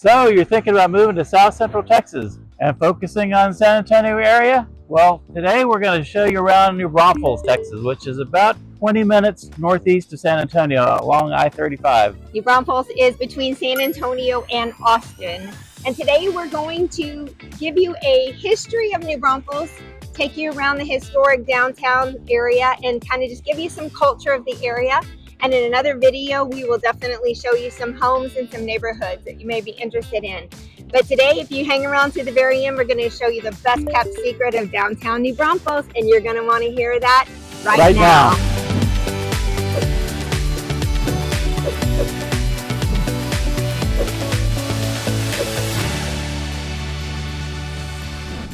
So you're thinking about moving to South Central Texas and focusing on San Antonio area? Well, today we're going to show you around New Braunfels, Texas, which is about 20 minutes northeast of San Antonio along I-35. New Braunfels is between San Antonio and Austin. And today we're going to give you a history of New Braunfels, take you around the historic downtown area and kind of just give you some culture of the area. And in another video, we will definitely show you some homes and some neighborhoods that you may be interested in. But today, if you hang around to the very end, we're going to show you the best kept secret of downtown New Braunfels, and you're going to want to hear that right now.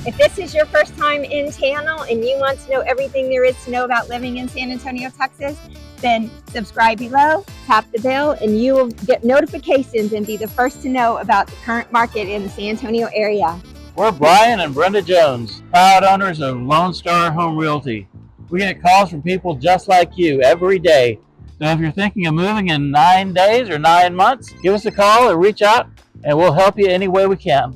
If this is your first time in channel and you want to know everything there is to know about living in San Antonio, Texas, then subscribe below, tap the bell, and you will get notifications and be the first to know about the current market in the San Antonio area. We're Brian and Brenda Jones, proud owners of Lone Star Home Realty. We get calls from people just like you every day. So if you're thinking of moving in 9 days or 9 months, give us a call or reach out and we'll help you any way we can.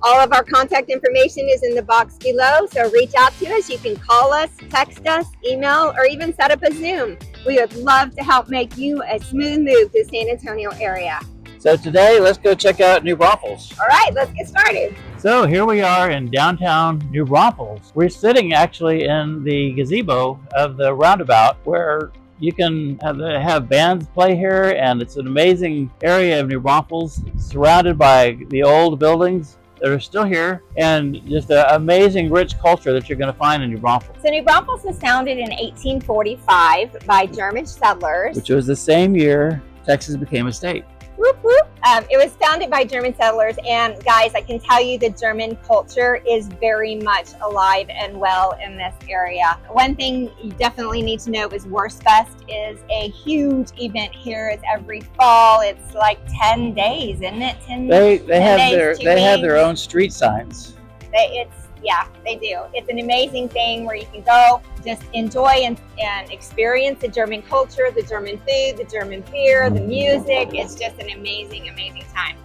All of our contact information is in the box below, so reach out to us. You can call us, text us, email, or even set up a Zoom. We would love to help make you a smooth move to the San Antonio area. So today, let's go check out New Braunfels. All right, let's get started. So here we are in downtown New Braunfels. We're sitting actually in the gazebo of the roundabout where you can have bands play here, and it's an amazing area of New Braunfels surrounded by the old buildings that are still here, and just an amazing rich culture that you're going to find in New Braunfels. So New Braunfels was founded in 1845 by German settlers. Which was the same year Texas became a state. Whoop, whoop. It was founded by German settlers, and guys, I can tell you the German culture is very much alive and well in this area. One thing you definitely need to know is Wurstfest is a huge event here. It's every fall. It's like 10 days, isn't it? They have their own street signs. They do. It's an amazing thing where you can go, just enjoy and experience the German culture, the German food, the German beer, the music. It's just an amazing, amazing time.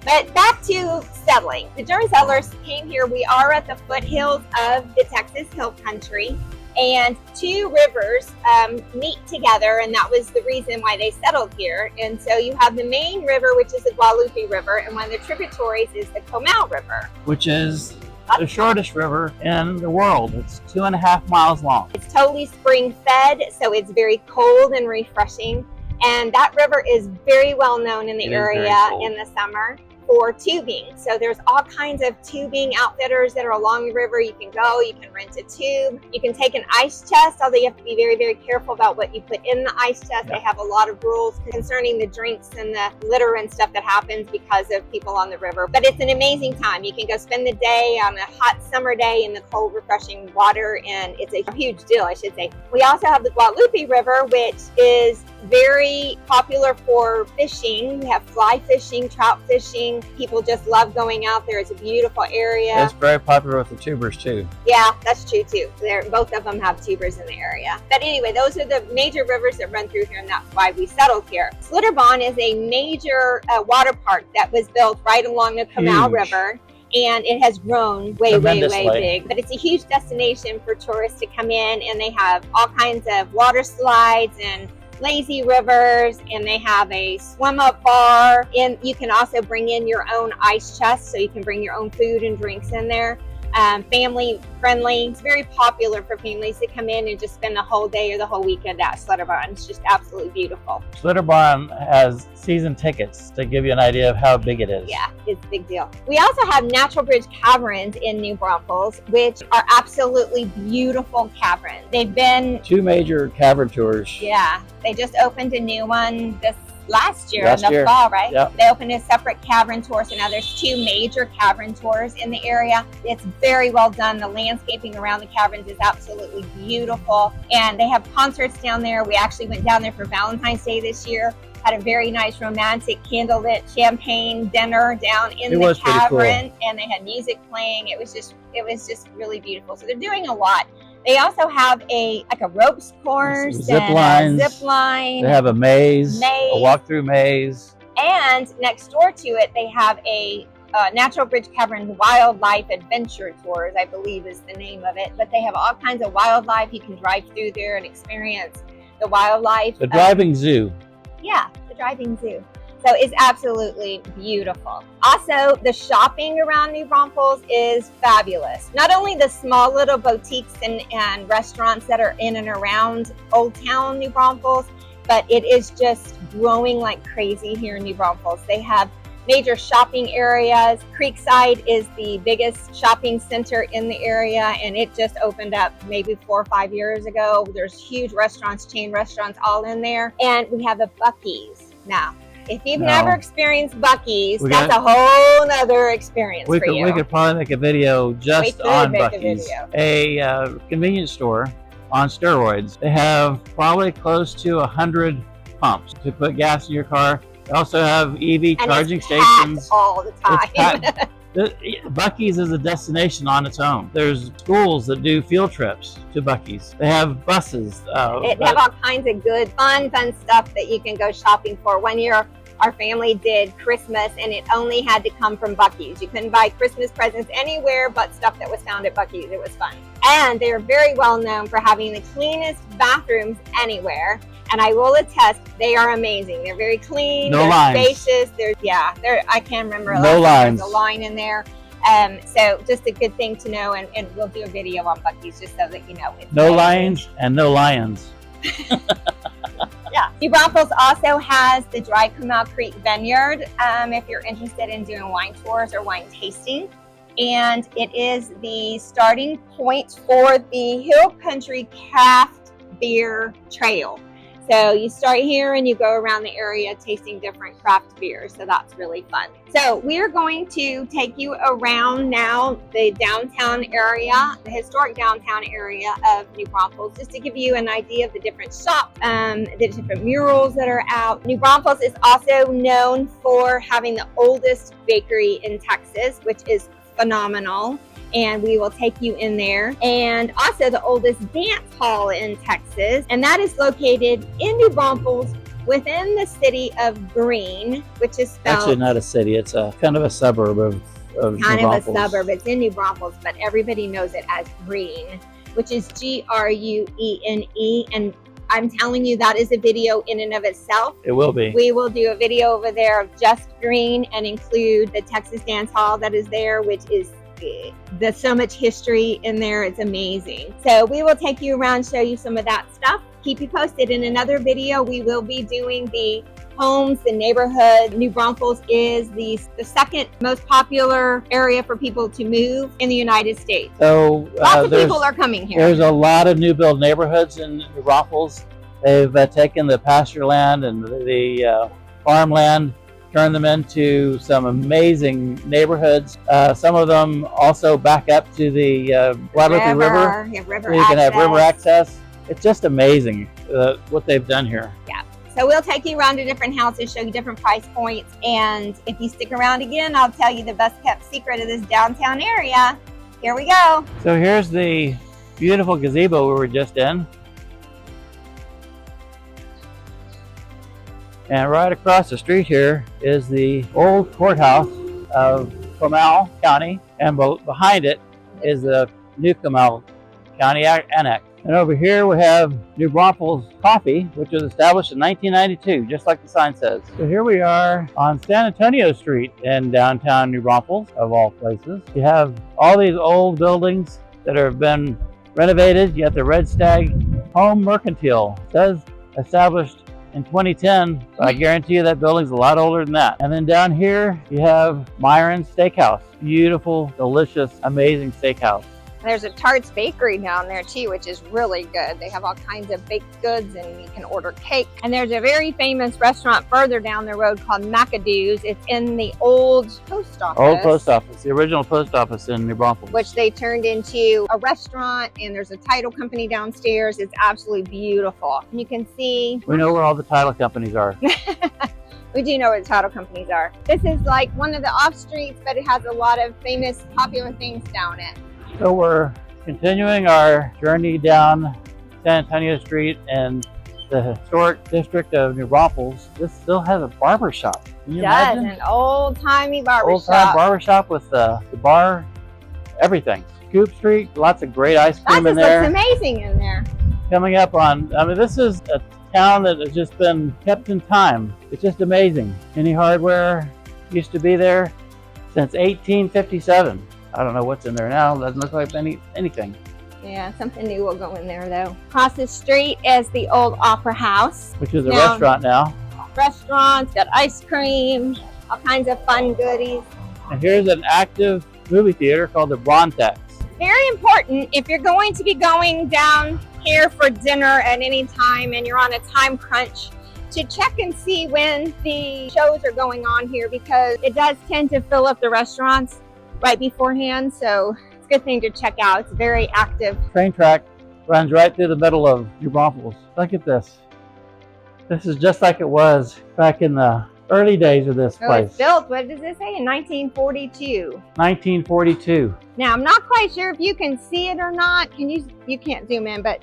But back to settling. The German settlers came here. We are at the foothills of the Texas Hill Country, and two rivers meet together, and that was the reason why they settled here. And so you have the main river, which is the Guadalupe River, and one of the tributaries is the Comal River, which is the shortest river in the world. It's 2.5 miles long. It's totally spring fed, so it's very cold and refreshing. And that river is very well known in the area in the summer for tubing. So there's all kinds of tubing outfitters that are along the river. You can go, you can rent a tube, you can take an ice chest, although you have to be very, very careful about what you put in the ice chest. They have a lot of rules concerning the drinks and the litter and stuff that happens because of people on the river. But it's an amazing time. You can go spend the day on a hot summer day in the cold, refreshing water, and it's a huge deal, I should say. We also have the Guadalupe River, which is very popular for fishing. We have fly fishing, trout fishing. People just love going out there. It's a beautiful area. It's very popular with the tubers too. Yeah, that's true too. Both of them have tubers in the area. But anyway, those are the major rivers that run through here, and that's why we settled here. Schlitterbahn is a major water park that was built right along the Comal River. And it has grown way big. But it's a huge destination for tourists to come in, and they have all kinds of water slides and lazy rivers, and they have a swim up bar, and you can also bring in your own ice chest, so you can bring your own food and drinks in there. Family friendly. It's very popular for families to come in and just spend the whole day or the whole weekend at Schlitterbahn. It's just absolutely beautiful. Schlitterbahn has season tickets to give you an idea of how big it is. Yeah, it's a big deal. We also have natural Bridge Caverns in New Braunfels, which are absolutely beautiful caverns. They've been 2 major cavern tours. Yeah, they just opened a new one last year in the fall, right? Yep. They opened a separate cavern tour, so now there's 2 major cavern tours in the area. It's very well done. The landscaping around the caverns is absolutely beautiful, and they have concerts down there. We actually went down there for Valentine's Day this year. Had a very nice romantic candlelit champagne dinner down in the cavern, and they had music playing. It was just really beautiful. So they're doing a lot. They also have a ropes course, zip line. They have a maze, a walk-through maze. And next door to it, they have a Natural Bridge Caverns Wildlife Adventure Tours, I believe is the name of it. But they have all kinds of wildlife. You can drive through there and experience the wildlife. The driving zoo. Yeah, the driving zoo. So it's absolutely beautiful. Also, the shopping around New Braunfels is fabulous. Not only the small little boutiques and restaurants that are in and around Old Town New Braunfels, but it is just growing like crazy here in New Braunfels. They have major shopping areas. Creekside is the biggest shopping center in the area, and it just opened up maybe 4 or 5 years ago. There's huge restaurants, chain restaurants all in there. And we have a Buc-ee's now. If you've never experienced Buc-ee's, that's a whole nother experience for you. We could probably make a video just on Buc-ee's. A convenience store on steroids. They have probably close to 100 pumps to put gas in your car. They also have EV charging stations all the time. Buc-ee's is a destination on its own. There's schools that do field trips to Buc-ee's. They have buses. They have all kinds of good, fun stuff that you can go shopping for. One year, our family did Christmas, and it only had to come from Buc-ee's. You couldn't buy Christmas presents anywhere but stuff that was found at Buc-ee's. It was fun. And they're very well known for having the cleanest bathrooms anywhere. And I will attest, they are amazing. They're very clean. No lines. Spacious. I can't remember. No lines. There's a line in there. So just a good thing to know, and we'll do a video on Buc-ee's just so that you know. No lines and no lions. Yeah. New Braunfels also has the Dry Comal Creek Vineyard if you're interested in doing wine tours or wine tasting. And it is the starting point for the Hill Country Craft Beer Trail. So you start here and you go around the area tasting different craft beers. So that's really fun. So we are going to take you around now the downtown area, the historic downtown area of New Braunfels, just to give you an idea of the different shops, the different murals that are out. New Braunfels is also known for having the oldest bakery in Texas, which is phenomenal. And we will take you in there. And also the oldest dance hall in Texas, and that is located in New Braunfels within the city of Green, which is spelled... Actually not a city, it's a kind of a suburb of New Braunfels. A suburb. It's in New Braunfels, but everybody knows it as Green, which is Gruene. And I'm telling you, that is a video in and of itself. It will be. We will do a video over there of just Green and include the Texas Dance Hall that is there, which is there's so much history in there. It's amazing. So we will take you around, show you some of that stuff. Keep you posted. In another video, we will be doing the homes, the neighborhood. New Braunfels is the second most popular area for people to move in the United States. So lots of people are coming here. There's a lot of new build neighborhoods in New Braunfels. They've taken the pasture land and the farmland, turn them into some amazing neighborhoods. Some of them also back up to the Guadalupe River. So you can have river access. It's just amazing what they've done here. Yeah. So we'll take you around to different houses, show you different price points. And if you stick around again, I'll tell you the best kept secret of this downtown area. Here we go. So here's the beautiful gazebo we were just in. And right across the street here is the old courthouse of Comal County, and behind it is the new Comal County Annex. And over here we have New Braunfels Coffee, which was established in 1992, just like the sign says. So here we are on San Antonio Street in downtown New Braunfels, of all places. You have all these old buildings that have been renovated. You have the Red Stag Home Mercantile. It says established in 2010, but I guarantee you that building's a lot older than that. And then down here, you have Myron's Steakhouse. Beautiful, delicious, amazing steakhouse. There's a Tarts Bakery down there too, which is really good. They have all kinds of baked goods, and you can order cake. And there's a very famous restaurant further down the road called McAdoo's. It's in the old post office. Old post office, the original post office in New Braunfels. Which they turned into a restaurant, and there's a title company downstairs. It's absolutely beautiful. And you can see... We know where all the title companies are. We do know where the title companies are. This is like one of the off streets, but it has a lot of famous, popular things down it. So we're continuing our journey down San Antonio Street and the historic district of New Braunfels. This still has a barber shop. Can you Does imagine? an old-timey barber Old-time shop. barber shop with the bar, everything. Scoop Street, lots of great ice cream That in just there. looks amazing in there. Coming up on, I mean, this is a town that has just been kept in time. It's just amazing. Any Hardware used to be there since 1857. I don't know what's in there now. Doesn't look like anything. Yeah, something new will go in there though. Across the street is the old Opera House. Which is a Now- restaurant now. Restaurants, got ice cream, all kinds of fun goodies. And here's an active movie theater called the Braunfels. Very important if you're going to be going down here for dinner at any time and you're on a time crunch, to check and see when the shows are going on here, because it does tend to fill up the restaurants right beforehand. So it's a good thing to check out. It's very active. Train track runs right through the middle of New Braunfels. Look at this. This is just like it was back in the early days of this Oh, place. it's built, what does it say, in 1942. 1942. Now, I'm not quite sure if you can see it or not. You can't zoom in, but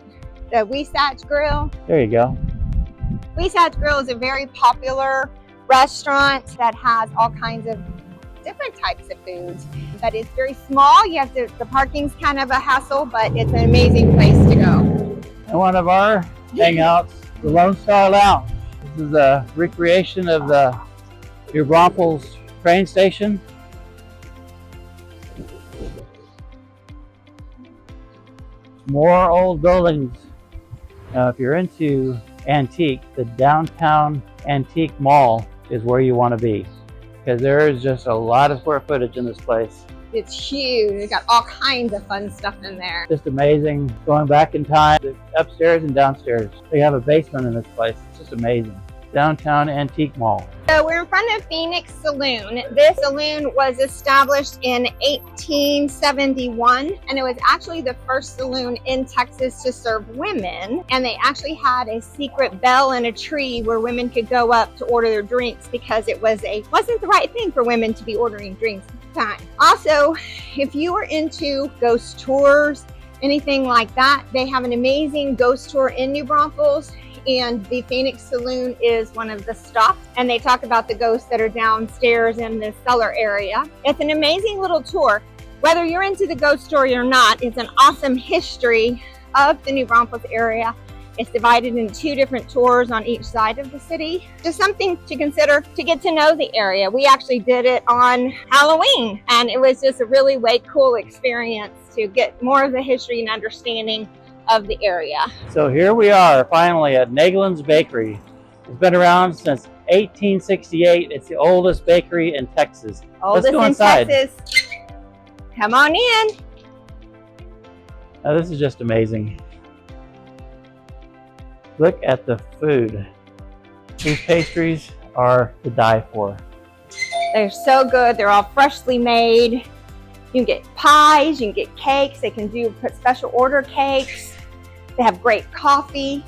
the Weissach Grill. There you go. Weissach Grill is a very popular restaurant that has all kinds of different types of foods. But it's very small. You have to, the parking's kind of a hassle, but it's an amazing place to go. And one of our hangouts, the Lone Star Lounge. This is a recreation of the New Braunfels train station. More old buildings. Now, if you're into antique, the downtown antique mall is where you want to be, because there is just a lot of square footage in this place. It's huge. It's got all kinds of fun stuff in there. Just amazing. Going back in time, upstairs and downstairs. They have a basement in this place. It's just amazing. Downtown antique mall. So we're in front of Phoenix Saloon. This saloon was established in 1871, and it was actually the first saloon in Texas to serve women. And they actually had a secret bell in a tree where women could go up to order their drinks, because it wasn't the right thing for women to be ordering drinks at the time. Also, if you are into ghost tours, anything like that, they have an amazing ghost tour in New Braunfels. And the Phoenix Saloon is one of the stops, and they talk about the ghosts that are downstairs in the cellar area. It's an amazing little tour. Whether you're into the ghost story or not, it's an awesome history of the New Braunfels area. It's divided in 2 different tours on each side of the city. Just something to consider to get to know the area. We actually did it on Halloween, and it was just a really way cool experience to get more of the history and understanding of the area. So here we are finally at Naegelin's Bakery. It's been around since 1868. It's the oldest bakery in Texas. Oldest Let's go in inside. Texas. Come on in. Now, this is just amazing. Look at the food. These pastries are to die for. They're so good. They're all freshly made. You can get pies, you can get cakes. They can do special order cakes. They have great coffee,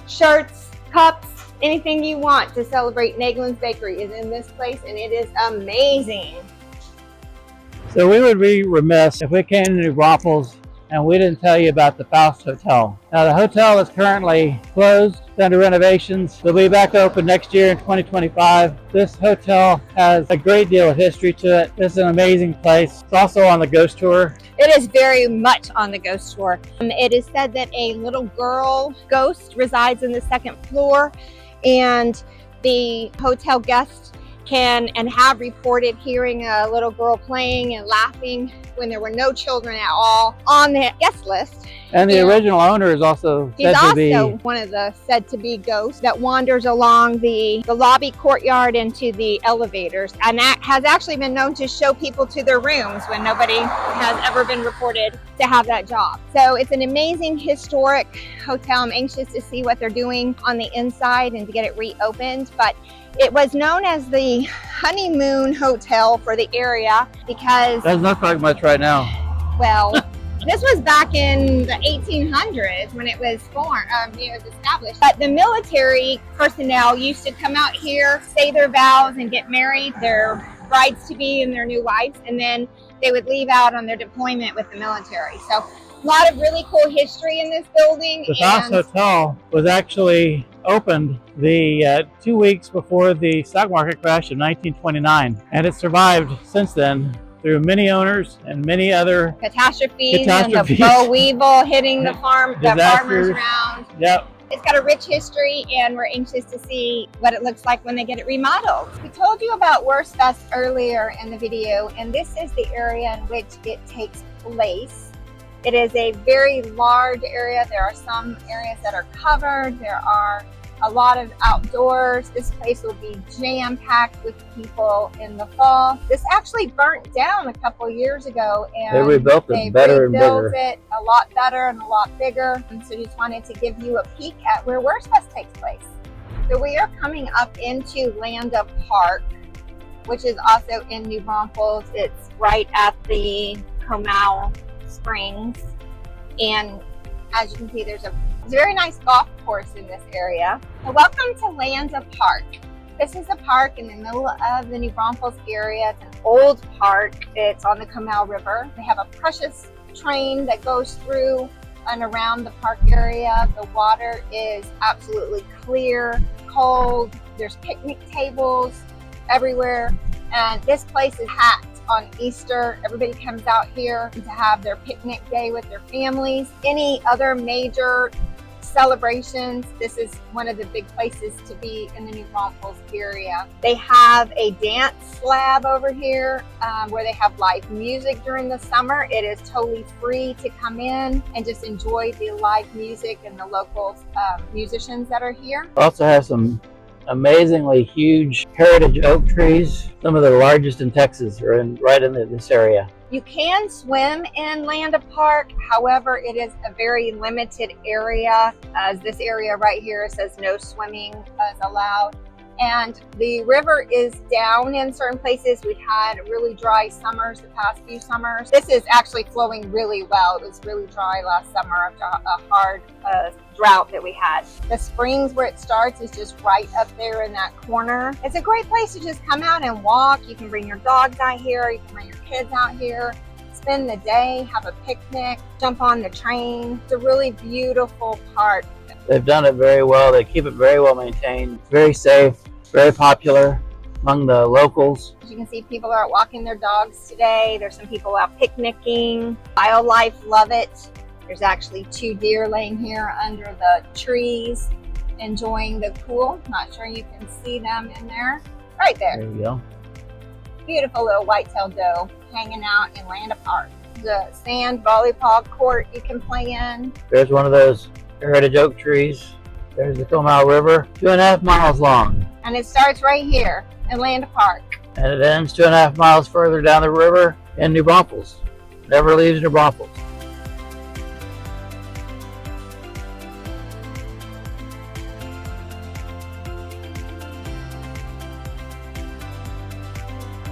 shirts, cups, anything you want to celebrate Naegelin's Bakery is in this place, and it is amazing. So we would be remiss if we came to New Braunfels and we didn't tell you about the Faust Hotel. Now, the hotel is currently closed, it's under renovations. They'll be back open next year in 2025. This hotel has a great deal of history to it. It's an amazing place. It's also on the ghost tour. It is very much on the ghost tour. It is said that a little girl ghost resides in the 2nd floor, and the hotel guests can and have reported hearing a little girl playing and laughing when there were no children at all on the guest list. And the original owner is also He's said to also be one of the said to be ghosts that wanders along the lobby courtyard into the elevators, and that has actually been known to show people to their rooms when nobody has ever been reported to have that job. So it's an amazing historic hotel. I'm anxious to see what they're doing on the inside and to get it reopened. But it was known as the honeymoon hotel for the area because, doesn't look like much right now. well, this was back in the 1800s when it was formed, it was established. But the military personnel used to come out here, say their vows, and get married, their brides-to-be and their new wives, and then they would leave out on their deployment with the military. So a lot of really cool history in this building. The Faust Hotel was actually opened the 2 weeks before the stock market crash of 1929, and it survived since then through many owners and many other catastrophes. And the boll weevil hitting the farmers around. Yep. It's got a rich history, and we're anxious to see what it looks like when they get it remodeled. We told you about Wurstfest earlier in the video, and this is the area in which it takes place. It is a very large area. There are some areas that are covered. There are a lot of outdoors. This place will be jam-packed with people in the fall. This actually burnt down a couple years ago, and they rebuilt it better and bigger. It a lot better and a lot bigger. And so just wanted to give you a peek at where Wurstfest takes place. So we are coming up into Landa Park, which is also in New Braunfels. It's right at the Comal Springs, and as you can see, there's a very nice golf course in this area. So welcome to Landa Park. This is a park in the middle of the New Braunfels area. It's an old park. It's on the Comal River. They have a precious train that goes through and around the park area. The water is absolutely clear, cold. There's picnic tables everywhere. And this place is packed on Easter. Everybody comes out here to have their picnic day with their families. Any other major celebrations, this is one of the big places to be in the New Braunfels area. They have a dance lab over here where they have live music during the summer. It is totally free to come in and just enjoy the live music and the local musicians that are here. Also has some amazingly huge heritage oak trees. Some of the largest in Texas are right in this area. You can swim in Landa Park, however, it is a very limited area, as this area right here says no swimming is allowed. And the river is down in certain places. We've had really dry summers the past few summers. This is actually flowing really well. It was really dry last summer after a hard drought that we had. The springs where it starts is just right up there in that corner. It's a great place to just come out and walk. You can bring your dogs out here. You can bring your kids out here, spend the day, have a picnic, jump on the train. It's a really beautiful park. They've done it very well. They keep it very well maintained, very safe, very popular among the locals. As you can see, people are out walking their dogs today. There's some people out picnicking. Wildlife love it. There's actually 2 deer laying here under the trees, enjoying the cool. Not sure you can see them in there. Right there. There you go. Beautiful little white-tailed doe hanging out in Landa Park. The sand volleyball court you can play in. There's one of those heritage oak trees. There's the Comal River, 2.5 miles long. And it starts right here in Landa Park. And it ends 2.5 miles further down the river in New Braunfels. Never leaves New Braunfels.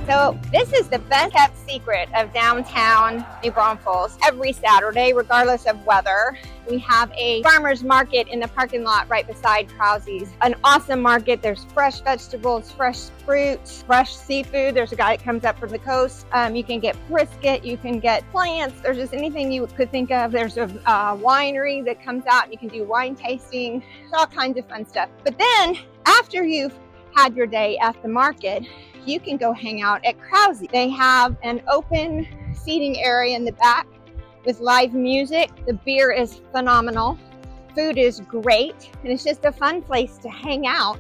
So this is the best kept secret of downtown New Braunfels. Every Saturday, regardless of weather, we have a farmer's market in the parking lot right beside Krause's. An awesome market. There's fresh vegetables, fresh fruit, fresh seafood. There's a guy that comes up from the coast. You can get brisket, you can get plants. There's just anything you could think of. There's a winery that comes out and you can do wine tasting. There's all kinds of fun stuff. But then after you've had your day at the market, you can go hang out at Krause. They have an open seating area in the back with live music. The beer is phenomenal. Food is great. And it's just a fun place to hang out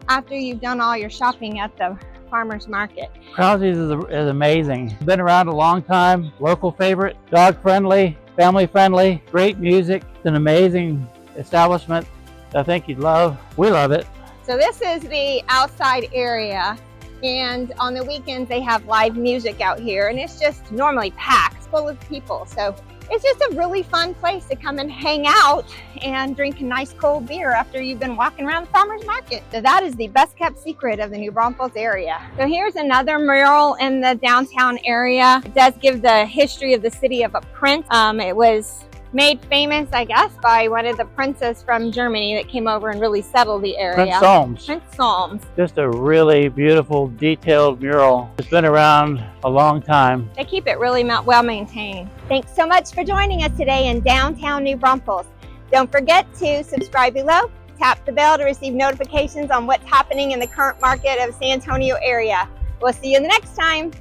after you've done all your shopping at the farmer's market. Krause's is amazing. Been around a long time, local favorite, dog friendly, family friendly, great music. It's an amazing establishment I think you'd love. We love it. So this is the outside area. And on the weekends, they have live music out here, and it's just normally packed, full of people. So it's just a really fun place to come and hang out and drink a nice cold beer after you've been walking around the farmer's market. So that is the best kept secret of the New Braunfels area. So here's another mural in the downtown area. It does give the history of the city of a print. It was made famous, I guess, by one of the princes from Germany that came over and really settled the area. Prince Solms. Prince Solms. Just a really beautiful, detailed mural. It's been around a long time. They keep it really well maintained. Thanks so much for joining us today in downtown New Braunfels. Don't forget to subscribe below, Tap the bell to receive notifications on what's happening in the current market of San Antonio area. We'll see you the next time.